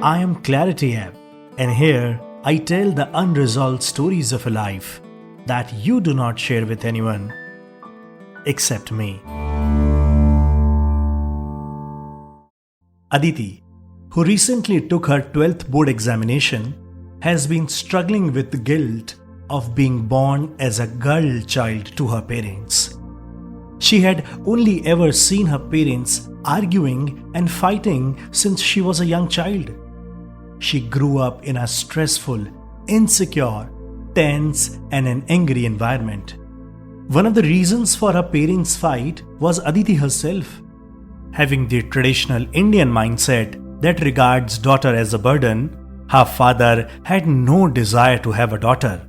I am Clarity App, and here I tell the unresolved stories of a life that you do not share with anyone except me. Aditi, who recently took her 12th board examination, has been struggling with the guilt of being born as a girl child to her parents. She had only ever seen her parents arguing and fighting since she was a young child. She grew up in a stressful, insecure, tense, and an angry environment. One of the reasons for her parents' fight was Aditi herself. Having the traditional Indian mindset that regards daughter as a burden, her father had no desire to have a daughter.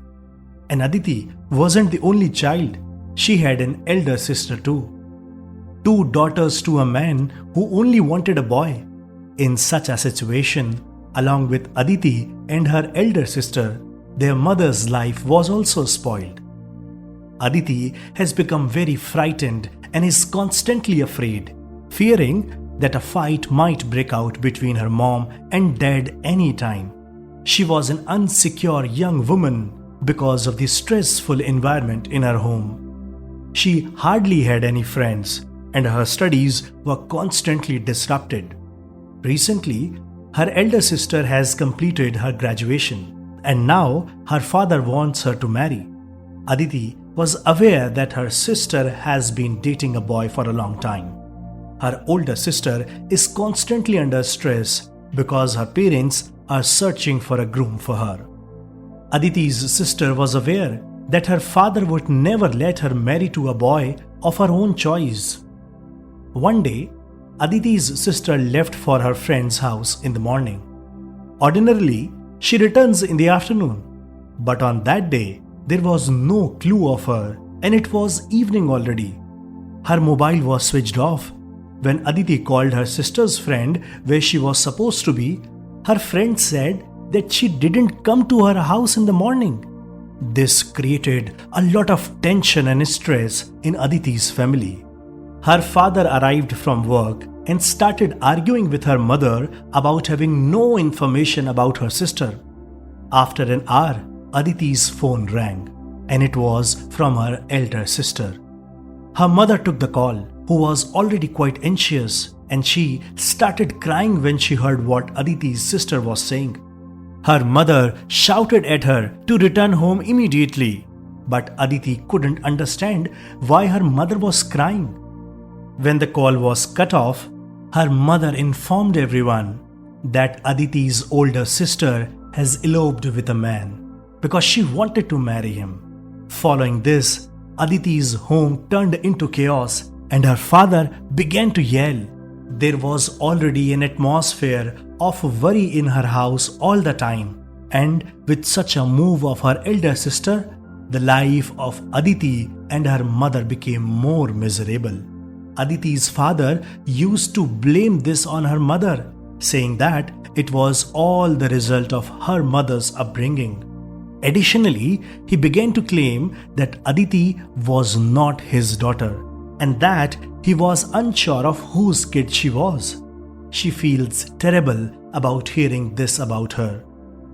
And Aditi wasn't the only child. She had an elder sister too. 2 daughters to a man who only wanted a boy. In such a situation, along with Aditi and her elder sister, their mother's life was also spoiled. Aditi has become very frightened and is constantly afraid, fearing that a fight might break out between her mom and dad any time. She was an insecure young woman because of the stressful environment in her home. She hardly had any friends, and her studies were constantly disrupted. Recently, her elder sister has completed her graduation, and now her father wants her to marry. Aditi was aware that her sister has been dating a boy for a long time. Her older sister is constantly under stress because her parents are searching for a groom for her. Aditi's sister was aware that her father would never let her marry to a boy of her own choice. One day, Aditi's sister left for her friend's house in the morning. Ordinarily, she returns in the afternoon, but on that day, there was no clue of her, and it was evening already. Her mobile was switched off. When Aditi called her sister's friend where she was supposed to be, her friend said that she didn't come to her house in the morning. This created a lot of tension and stress in Aditi's family. Her father arrived from work and started arguing with her mother about having no information about her sister. After an hour, Aditi's phone rang, and it was from her elder sister. Her mother took the call, who was already quite anxious, and she started crying when she heard what Aditi's sister was saying. Her mother shouted at her to return home immediately, but Aditi couldn't understand why her mother was crying. When the call was cut off, her mother informed everyone that Aditi's older sister has eloped with a man because she wanted to marry him. Following this, Aditi's home turned into chaos and her father began to yell. There was already an atmosphere of worry in her house all the time, and with such a move of her elder sister, the life of Aditi and her mother became more miserable. Aditi's father used to blame this on her mother, saying that it was all the result of her mother's upbringing. Additionally, he began to claim that Aditi was not his daughter, and that he was unsure of whose kid she was. She feels terrible about hearing this about her.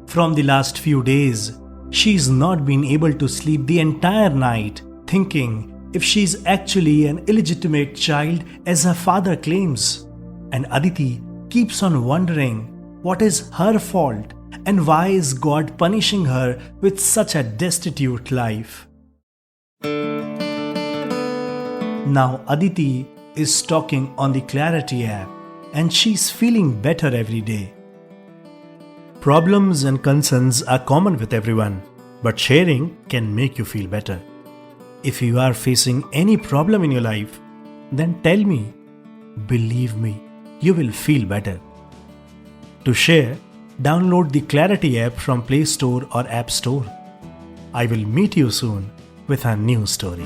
From the last few days, she's not been able to sleep the entire night, thinking if she's actually an illegitimate child as her father claims. And Aditi keeps on wondering what is her fault and why is God punishing her with such a destitute life. Now Aditi is talking on the Clarity app, and she's feeling better every day. Problems and concerns are common with everyone, but sharing can make you feel better. If you are facing any problem in your life, then tell me. Believe me, you will feel better. To share, download the Clarity app from Play Store or App Store. I will meet you soon with a new story.